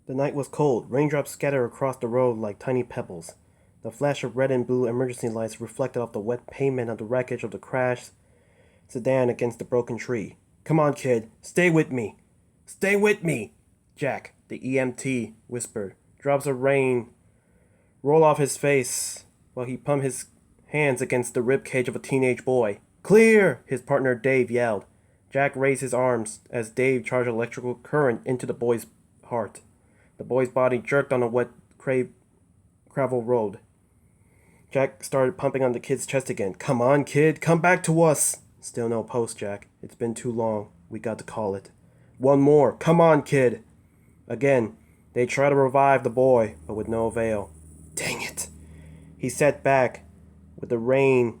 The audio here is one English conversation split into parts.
The night was cold. Raindrops scattered across the road like tiny pebbles. The flash of red and blue emergency lights reflected off the wet pavement of the wreckage of the crashed sedan against the broken tree. Come on, kid. Stay with me. Stay with me! Jack, the EMT, whispered. Drops of rain roll off his face while he pumped his hands against the rib cage of a teenage boy. Clear! His partner Dave yelled. Jack raised his arms as Dave charged electrical current into the boy's heart. The boy's body jerked on a wet gravel road. Jack started pumping on the kid's chest again. Come on, kid. Come back to us. Still no post, Jack. It's been too long. We got to call it. One more. Come on, kid. Again, they tried to revive the boy, but with no avail. Dang it. He sat back with the rain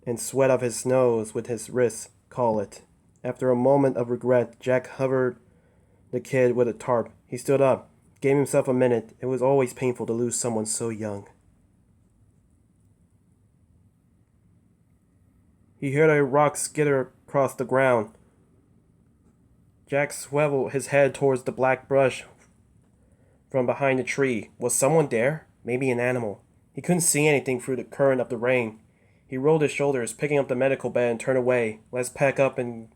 and sweat off his nose with his wrists. Call it. After a moment of regret, Jack covered the kid with a tarp. He stood up, gave himself a minute. It was always painful to lose someone so young. He heard a rock skitter across the ground. Jack swiveled his head towards the black brush from behind the tree. Was someone there? Maybe an animal. He couldn't see anything through the current of the rain. He rolled his shoulders, picking up the medical bed, and turned away. Let's pack up and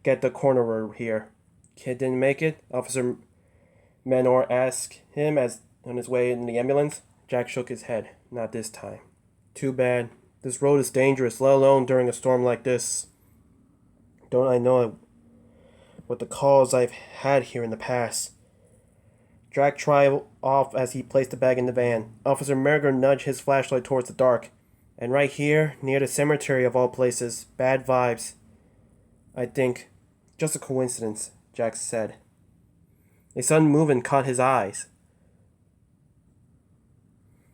get the coroner here. Kid didn't make it? Officer Manor asked him as on his way in the ambulance. Jack shook his head. Not this time. Too bad. This road is dangerous, let alone during a storm like this. Don't I know what the calls I've had here in the past? Jack tried off as he placed the bag in the van. Officer Merger nudged his flashlight towards the dark. And right here, near the cemetery of all places, bad vibes. I think. Just a coincidence, Jack said. A sudden movement caught his eyes.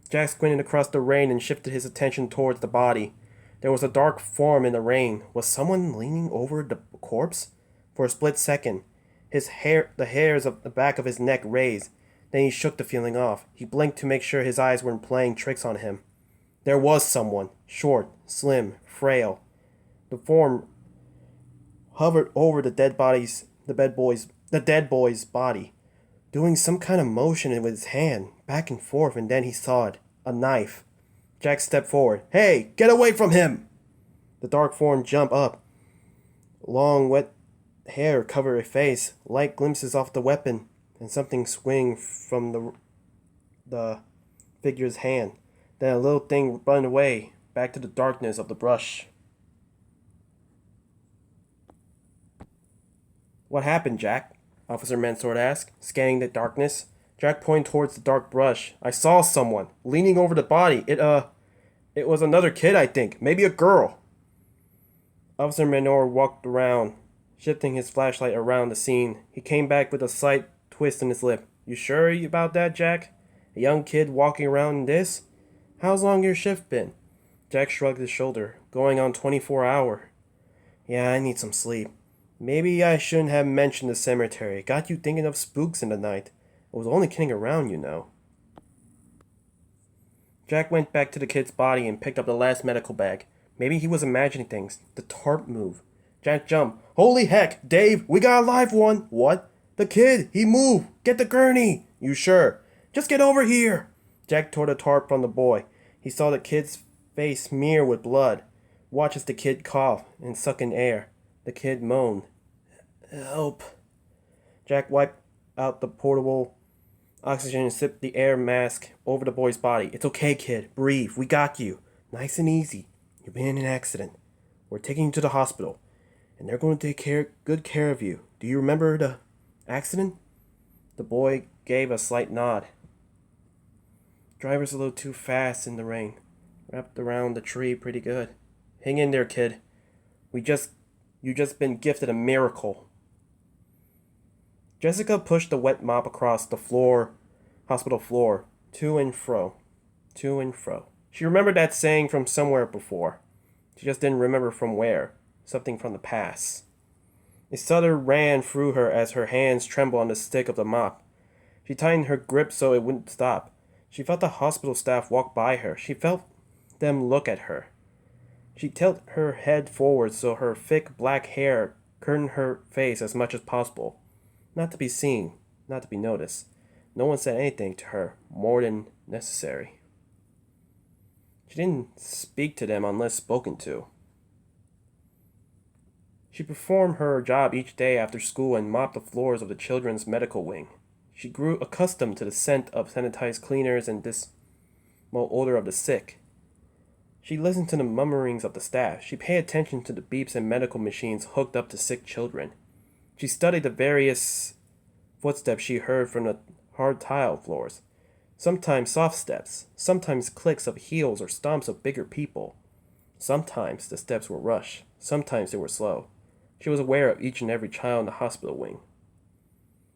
Jack squinted across the rain and shifted his attention towards the body. There was a dark form in the rain. Was someone leaning over the corpse? For a split second, the hairs of the back of his neck raised. Then he shook the feeling off. He blinked to make sure his eyes weren't playing tricks on him. There was someone, short, slim, frail. The form hovered over the dead boy's body, doing some kind of motion with his hand, back and forth, and then he saw it. A knife. Jack stepped forward. Hey, get away from him! The dark form jumped up. Long, wet hair covered a face, light glimpses off the weapon, and something swing from the figure's hand. Then a little thing run away, back to the darkness of the brush. What happened, Jack? Officer Mansour asked, scanning the darkness. Jack pointed towards the dark brush. I saw someone, leaning over the body. It was another kid, I think. Maybe a girl. Officer Manor walked around, shifting his flashlight around the scene. He came back with a slight twist in his lip. You sure about that, Jack? A young kid walking around in this? How's long your shift been? Jack shrugged his shoulder. Going on 24 hours. Yeah, I need some sleep. Maybe I shouldn't have mentioned the cemetery. Got you thinking of spooks in the night. I was only kidding around, you know. Jack went back to the kid's body and picked up the last medical bag. Maybe he was imagining things. The tarp moved. Jack jumped. Holy heck, Dave, we got a live one. What? The kid, he moved. Get the gurney. You sure? Just get over here. Jack tore the tarp from the boy. He saw the kid's face smear with blood. Watched as the kid coughed and sucked in air. The kid moaned. Help. Jack wiped out the portable oxygen and slipped the air mask over the boy's body. It's okay, kid. Breathe. We got you. Nice and easy. You've been in an accident. We're taking you to the hospital. And they're going to take good care of you. Do you remember the accident? The boy gave a slight nod. Driver's a little too fast in the rain. Wrapped around the tree pretty good. Hang in there, kid. You just been gifted a miracle. Jessica pushed the wet mop across the hospital floor, to and fro. She remembered that saying from somewhere before. She just didn't remember from where. Something from the past. A shudder ran through her as her hands trembled on the stick of the mop. She tightened her grip so it wouldn't stop. She felt the hospital staff walk by her. She felt them look at her. She tilted her head forward so her thick black hair curtained her face as much as possible. Not to be seen. not to be noticed. No one said anything to her more than necessary. She didn't speak to them unless spoken to. She performed her job each day after school and mopped the floors of the children's medical wing. She grew accustomed to the scent of sanitized cleaners and dismal odor of the sick. She listened to the murmurings of the staff. She paid attention to the beeps and medical machines hooked up to sick children. She studied the various footsteps she heard from the hard tile floors. Sometimes soft steps, sometimes clicks of heels or stomps of bigger people. Sometimes the steps were rushed, sometimes they were slow. She was aware of each and every child in the hospital wing.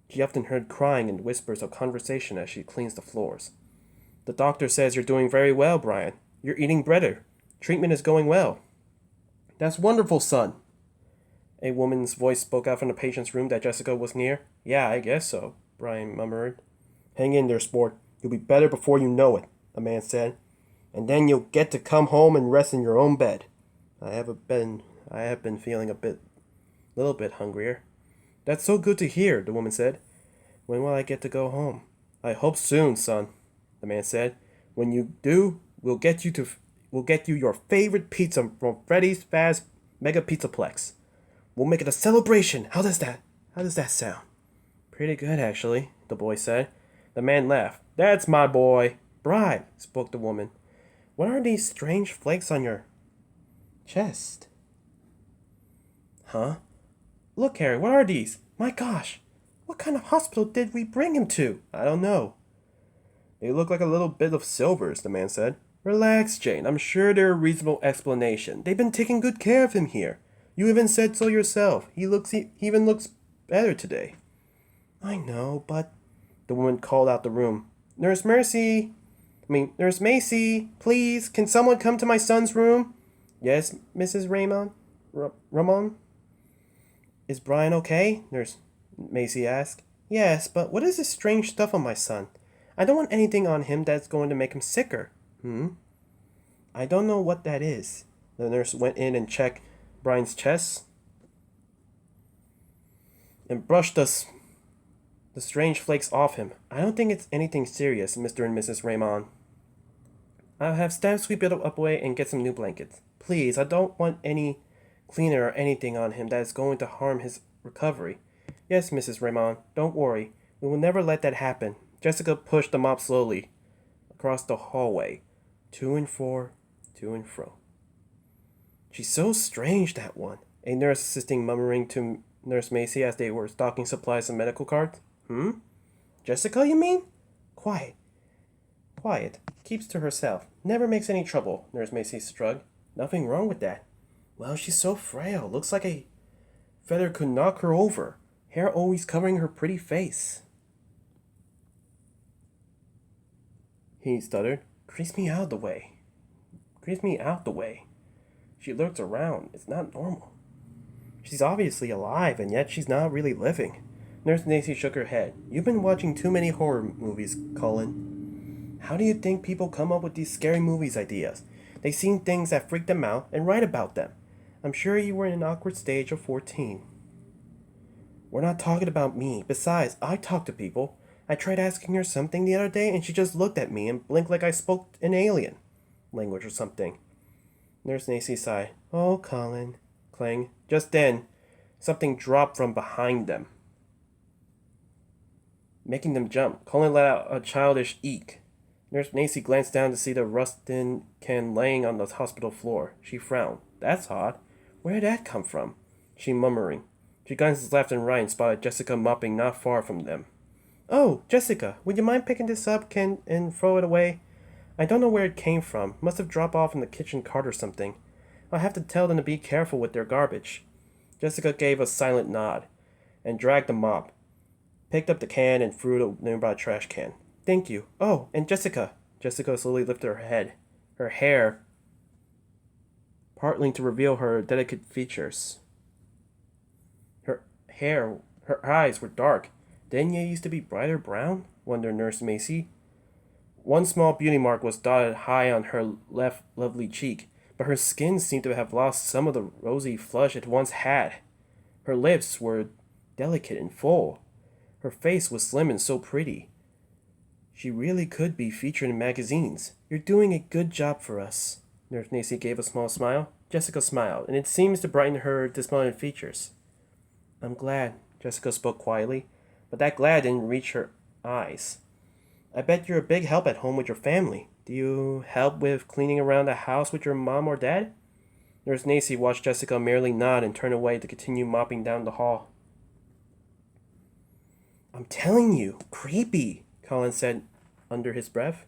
She often heard crying and whispers of conversation as she cleans the floors. The doctor says you're doing very well, Brian. You're eating better. Treatment is going well. That's wonderful, son. A woman's voice spoke out from the patient's room that Jessica was near. Yeah, I guess so, Brian murmured. Hang in there, sport. You'll be better before you know it, the man said. And then you'll get to come home and rest in your own bed. I have been feeling little bit hungrier. That's so good to hear, the woman said. When will I get to go home? I hope soon, son, the man said. When you do, we'll get you your favorite pizza from Freddy's Fast Mega Pizzaplex. We'll make it a celebration. How does that sound? Pretty good, actually, the boy said. The man laughed. That's my boy. Bride, spoke the woman. What are these strange flakes on your chest? Huh? Look, Harry, what are these? My gosh, what kind of hospital did we bring him to? I don't know. They look like a little bit of silvers, the man said. Relax, Jane. I'm sure they're a reasonable explanation. They've been taking good care of him here. You even said so yourself. He even looks better today. I know, but... The woman called out the room. Nurse Macy, please, can someone come to my son's room? Yes, Mrs. Ramon? Is Brian okay? Nurse Macy asked. Yes, but what is this strange stuff on my son? I don't want anything on him that's going to make him sicker. I don't know what that is. The nurse went in and checked Brian's chest and brushed the strange flakes off him. I don't think it's anything serious, Mr. and Mrs. Raymond. I'll have staff sweep it up away and get some new blankets. Please, I don't want any cleaner or anything on him that is going to harm his recovery. Yes, Mrs. Raymond, don't worry. We will never let that happen. Jessica pushed the mop slowly across the hallway, to and fro. She's so strange, that one. A nurse assisting murmuring to Nurse Macy as they were stocking supplies and medical cards. Jessica, you mean? Quiet. Keeps to herself. Never makes any trouble, Nurse Macy shrugged. Nothing wrong with that. Well, she's so frail. Looks like a feather could knock her over. Hair always covering her pretty face. He stuttered. Creeps me out the way. She lurks around. It's not normal. She's obviously alive, and yet she's not really living. Nurse Macy shook her head. You've been watching too many horror movies, Colin. How do you think people come up with these scary movies ideas? They've seen things that freak them out and write about them. I'm sure you were in an awkward stage of 14. We're not talking about me. Besides, I talk to people. I tried asking her something the other day, and she just looked at me and blinked like I spoke an alien language or something. Nurse Macy sighed. Oh, Colin. Clang. Just then, something dropped from behind them, making them jump. Colin let out a childish eek. Nurse Macy glanced down to see the rustin can laying on the hospital floor. She frowned. That's odd. Where did that come from? She murmuring. She glanced left and right and spotted Jessica mopping not far from them. Oh, Jessica, would you mind picking this up and throw it away? I don't know where it came from. Must have dropped off in the kitchen cart or something. I'll have to tell them to be careful with their garbage. Jessica gave a silent nod and dragged the mop, picked up the can and threw the nearby trash can. Thank you. Oh, and Jessica. Jessica slowly lifted her head, her hair partly to reveal her delicate features. Her eyes were dark. Didn't you used to be brighter brown? Wondered Nurse Macy. One small beauty mark was dotted high on her left lovely cheek, but her skin seemed to have lost some of the rosy flush it once had. Her lips were delicate and full. Her face was slim and so pretty. She really could be featured in magazines. You're doing a good job for us. Nurse Macy gave a small smile. Jessica smiled, and it seems to brighten her despondent features. I'm glad, Jessica spoke quietly, but that glad didn't reach her eyes. I bet you're a big help at home with your family. Do you help with cleaning around the house with your mom or dad? Nurse Nacy watched Jessica merely nod and turn away to continue mopping down the hall. I'm telling you, creepy, Colin said under his breath.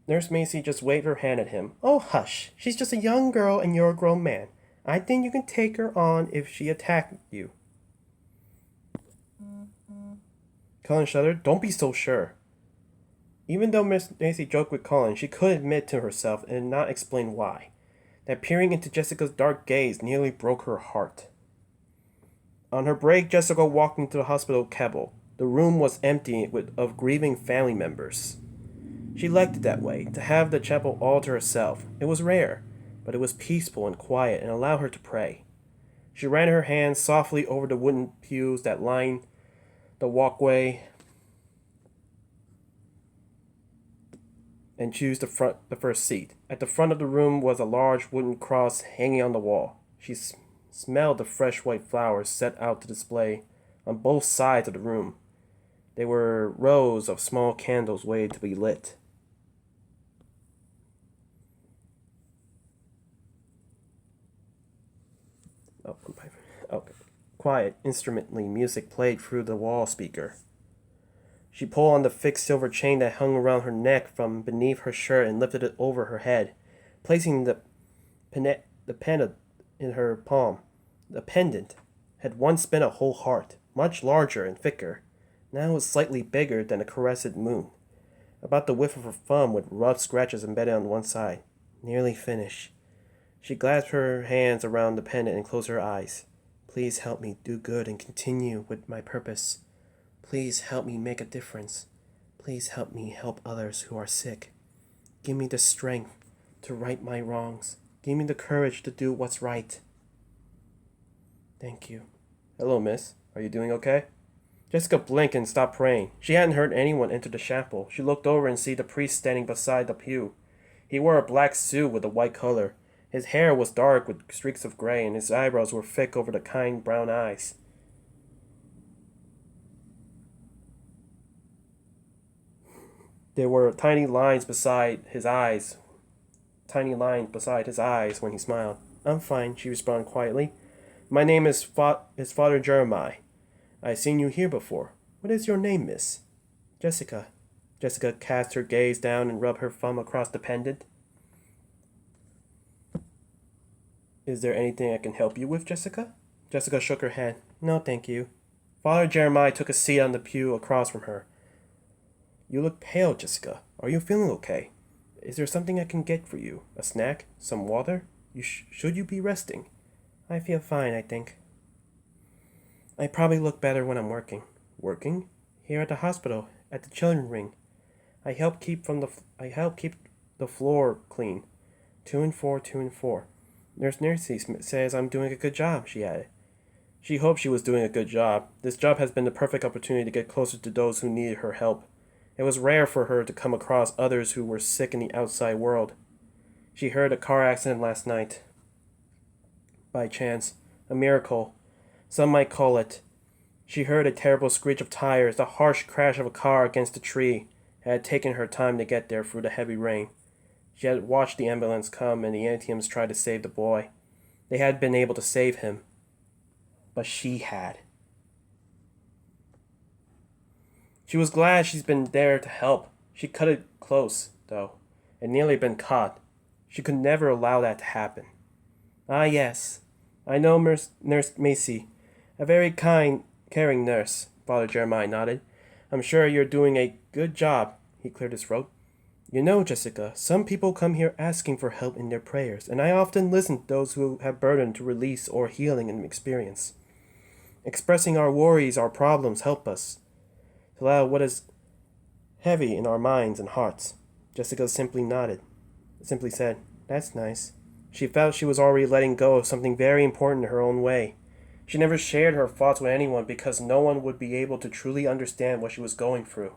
Nurse Macy just waved her hand at him. Oh, hush. She's just a young girl and you're a grown man. I think you can take her on if she attacked you. Colin shuddered. Don't be so sure. Even though Miss Macy joked with Colin, she could admit to herself and not explain why. That peering into Jessica's dark gaze nearly broke her heart. On her break, Jessica walked into the hospital chapel. The room was empty of grieving family members. She liked it that way, to have the chapel all to herself. It was rare, but it was peaceful and quiet and allowed her to pray. She ran her hands softly over the wooden pews that lined the walkway and chose the first seat. At the front of the room was a large wooden cross hanging on the wall. She smelled the fresh white flowers set out to display on both sides of the room. There were rows of small candles waiting to be lit. Okay. Quiet, instrumentally music played through the wall speaker. She pulled on the fixed silver chain that hung around her neck from beneath her shirt and lifted it over her head, placing the pendant in her palm. The pendant had once been a whole heart, much larger and thicker. Now it was slightly bigger than a crescent moon, about the width of her thumb with rough scratches embedded on one side. Nearly finished. She clasped her hands around the pendant and closed her eyes. Please help me do good and continue with my purpose. Please help me make a difference. Please help me help others who are sick. Give me the strength to right my wrongs. Give me the courage to do what's right. Thank you. Hello, miss. Are you doing okay? Jessica blinked and stopped praying. She hadn't heard anyone enter the chapel. She looked over and see the priest standing beside the pew. He wore a black suit with a white collar. His hair was dark with streaks of gray, and his eyebrows were thick over the kind brown eyes. There were tiny lines beside his eyes when he smiled. I'm fine, she responded quietly. My name is Father Jeremiah. I've seen you here before. What is your name, miss? Jessica. Jessica cast her gaze down and rubbed her thumb across the pendant. Is there anything I can help you with, Jessica? Jessica shook her head. No, thank you. Father Jeremiah took a seat on the pew across from her. You look pale, Jessica. Are you feeling okay? Is there something I can get for you? A snack? Some water? Should you be resting? I feel fine, I think. I probably look better when I'm working. Working? Here at the hospital, at the children's wing. I help keep the floor clean. 2 and 4, 2 and 4. Nurse Nancy says I'm doing a good job, she added. She hoped she was doing a good job. This job has been the perfect opportunity to get closer to those who needed her help. It was rare for her to come across others who were sick in the outside world. She heard a car accident last night. By chance. A miracle. Some might call it. She heard a terrible screech of tires, the harsh crash of a car against a tree. It had taken her time to get there through the heavy rain. She had watched the ambulance come and the ATMs try to save the boy. They had been able to save him. But she had. She was glad she's been there to help. She cut it close, though, and nearly been caught. She could never allow that to happen. Ah, yes. I know Nurse Macy. A very kind, caring nurse, Father Jeremiah nodded. I'm sure you're doing a good job. He cleared his throat. You know, Jessica, some people come here asking for help in their prayers, and I often listen to those who have burden to release or healing and experience. Expressing our worries, our problems help us to allow what is heavy in our minds and hearts. Jessica simply said, That's nice. She felt she was already letting go of something very important in her own way. She never shared her thoughts with anyone because no one would be able to truly understand what she was going through.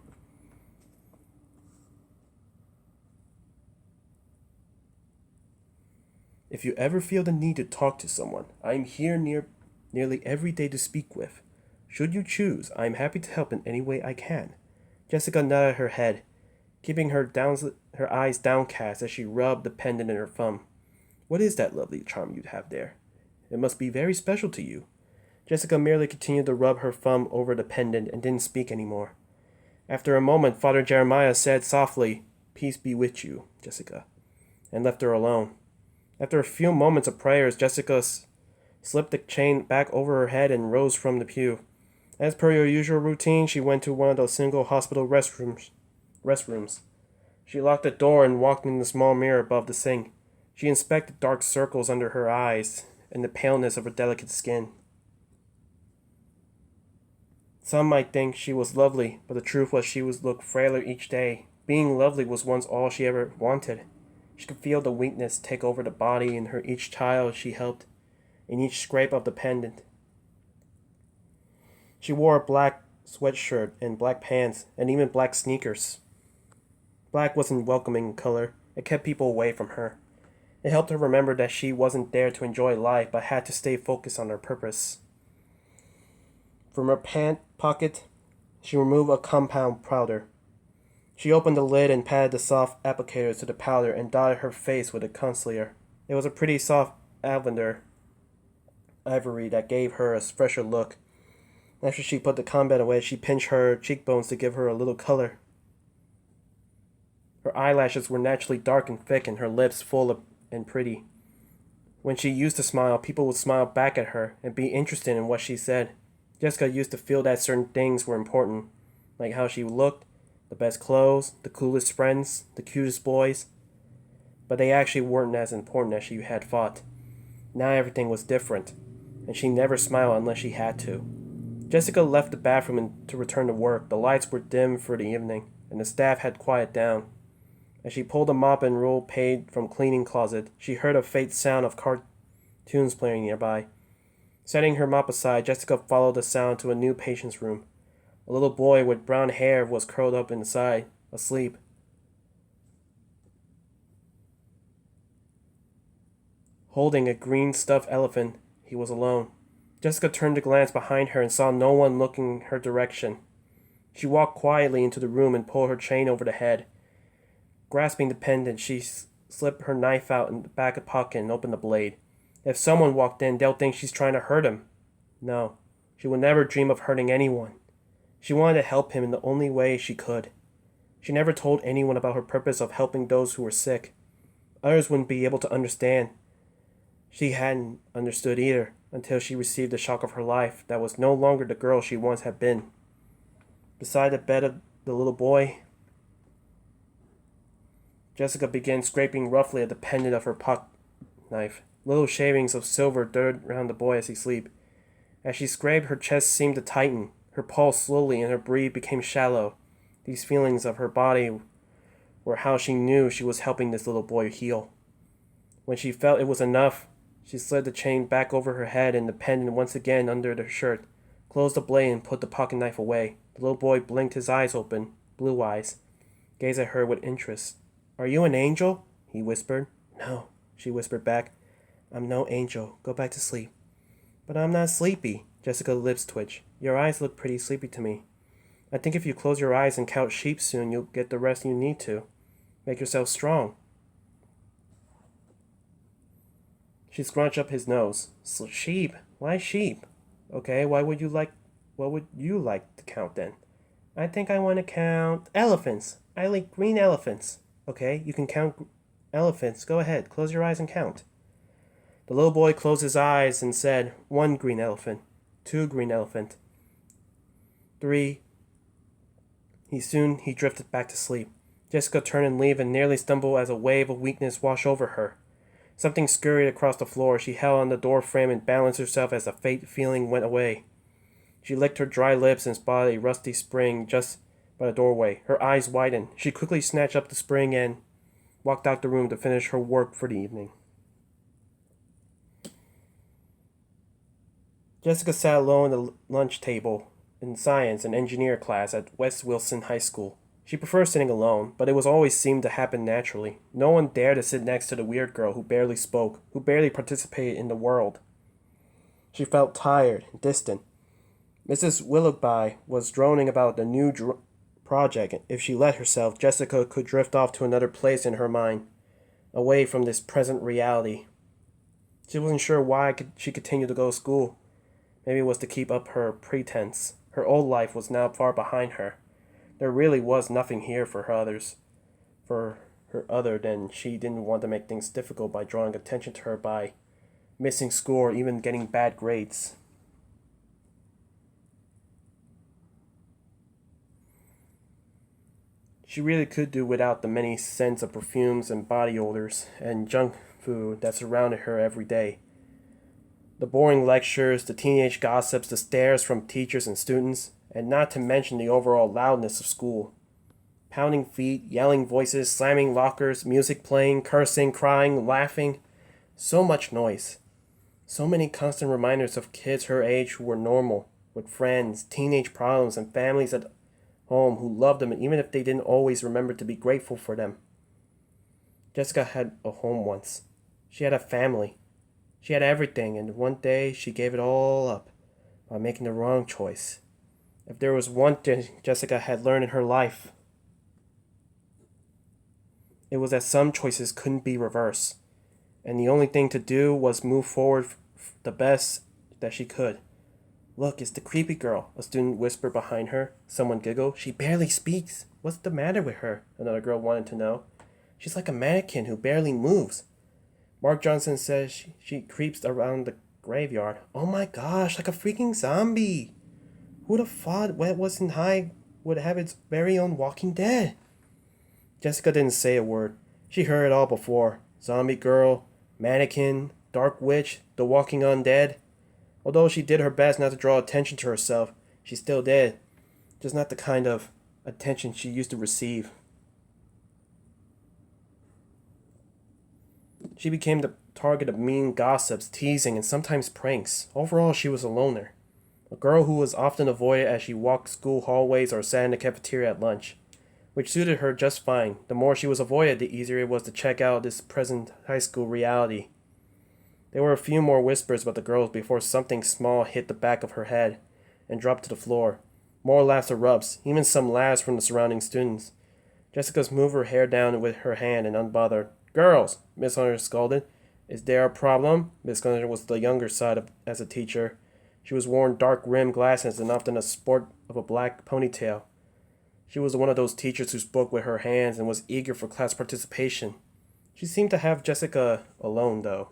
If you ever feel the need to talk to someone, I am here nearly every day to speak with. Should you choose, I am happy to help in any way I can. Jessica nodded her head, keeping her eyes downcast as she rubbed the pendant in her thumb. What is that lovely charm you have there? It must be very special to you. Jessica merely continued to rub her thumb over the pendant and didn't speak any more. After a moment, Father Jeremiah said softly, "Peace be with you, Jessica," and left her alone. After a few moments of prayers, Jessica slipped the chain back over her head and rose from the pew. As per her usual routine, she went to one of those single hospital restrooms. She locked the door and walked in the small mirror above the sink. She inspected dark circles under her eyes and the paleness of her delicate skin. Some might think she was lovely, but the truth was she looked frailer each day. Being lovely was once all she ever wanted. She could feel the weakness take over the body in her each child she helped, in each scrape of the pendant. She wore a black sweatshirt and black pants, and even black sneakers. Black wasn't welcoming color. It kept people away from her. It helped her remember that she wasn't there to enjoy life, but had to stay focused on her purpose. From her pant pocket, she removed a compound powder. She opened the lid and patted the soft applicators to the powder and dotted her face with a concealer. It was a pretty soft lavender ivory that gave her a fresher look. After she put the compound away, she pinched her cheekbones to give her a little color. Her eyelashes were naturally dark and thick, and her lips full and pretty. When she used to smile, people would smile back at her and be interested in what she said. Jessica used to feel that certain things were important, like how she looked, the best clothes, the coolest friends, the cutest boys. But they actually weren't as important as she had thought. Now everything was different, and she never smiled unless she had to. Jessica left the bathroom to return to work. The lights were dim for the evening, and the staff had quieted down. As she pulled a mop and rolled paint from cleaning closet, she heard a faint sound of cartoons playing nearby. Setting her mop aside, Jessica followed the sound to a new patient's room. A little boy with brown hair was curled up inside, asleep. Holding a green stuffed elephant, he was alone. Jessica turned to glance behind her and saw no one looking her direction. She walked quietly into the room and pulled her chain over the head. Grasping the pendant, she slipped her knife out in the back pocket and opened the blade. If someone walked in, they'll think she's trying to hurt him. No, she would never dream of hurting anyone. She wanted to help him in the only way she could. She never told anyone about her purpose of helping those who were sick. Others wouldn't be able to understand. She hadn't understood either until she received the shock of her life that was no longer the girl she once had been. Beside the bed of the little boy, Jessica began scraping roughly at the pendant of her pocket knife. Little shavings of silver darted around the boy as he slept. As she scraped, her chest seemed to tighten, her pulse slowly, and her breath became shallow. These feelings of her body were how she knew she was helping this little boy heal. When she felt it was enough, she slid the chain back over her head and the pendant once again under her shirt, closed the blade, and put the pocket knife away. The little boy blinked his eyes open, blue eyes, gazed at her with interest. "Are you an angel?" he whispered. "No," she whispered back. "I'm no angel. Go back to sleep." "But I'm not sleepy." Jessica's lips twitched. "Your eyes look pretty sleepy to me. I think if you close your eyes and count sheep soon, you'll get the rest you need to. Make yourself strong." She scrunched up his nose. "Sheep? Why sheep? Okay, what would you like to count then?" "I think I want to count elephants. I like green elephants." "Okay, you can count elephants. Go ahead, close your eyes and count." The little boy closed his eyes and said, "1 green elephant, 2 green elephant, 3. He drifted back to sleep. Jessica turned and leave and nearly stumbled as a wave of weakness washed over her. Something scurried across the floor. She held on the door frame and balanced herself as the faint feeling went away. She licked her dry lips and spotted a rusty spring just by the doorway. Her eyes widened. She quickly snatched up the spring and walked out the room to finish her work for the evening. Jessica sat alone at the lunch table in science and engineer class at West Wilson High School. She preferred sitting alone, but it was always seemed to happen naturally. No one dared to sit next to the weird girl who barely spoke, who barely participated in the world. She felt tired and distant. Mrs. Willoughby was droning about the new project. If she let herself, Jessica could drift off to another place in her mind, away from this present reality. She wasn't sure why she continued to go to school. Maybe it was to keep up her pretense. Her old life was now far behind her. There really was nothing here for her other than she didn't want to make things difficult by drawing attention to her by missing school or even getting bad grades. She really could do without the many scents of perfumes and body odors and junk food that surrounded her every day. The boring lectures, the teenage gossips, the stares from teachers and students, and not to mention the overall loudness of school. Pounding feet, yelling voices, slamming lockers, music playing, cursing, crying, laughing. So much noise. So many constant reminders of kids her age who were normal, with friends, teenage problems, and families at home who loved them, even if they didn't always remember to be grateful for them. Jessica had a home once. She had a family. She had everything, and one day she gave it all up by making the wrong choice. If there was one thing Jessica had learned in her life, it was that some choices couldn't be reversed, and the only thing to do was move forward the best that she could. Look, it's the creepy girl, a student whispered behind her. Someone giggled. She barely speaks. What's the matter with her? Another girl wanted to know. She's like a mannequin who barely moves. Mark Johnson says she creeps around the graveyard. Oh my gosh, like a freaking zombie. Who'd have thought Wet Wasn't High would have its very own Walking Dead? Jessica didn't say a word. She heard it all before. Zombie girl, mannequin, dark witch, the walking undead. Although she did her best not to draw attention to herself, she still did. Just not the kind of attention she used to receive. She became the target of mean gossips, teasing, and sometimes pranks. Overall, she was a loner. A girl who was often avoided as she walked school hallways or sat in the cafeteria at lunch, which suited her just fine. The more she was avoided, the easier it was to check out this present high school reality. There were a few more whispers about the girls before something small hit the back of her head and dropped to the floor. More laughs erupts, even some laughs from the surrounding students. Jessica moved her hair down with her hand and unbothered. Girls, Miss Hunter scolded. Is there a problem? Miss Hunter was the younger side as a teacher. She was wearing dark-rimmed glasses and often a sport of a black ponytail. She was one of those teachers who spoke with her hands and was eager for class participation. She seemed to have Jessica alone, though.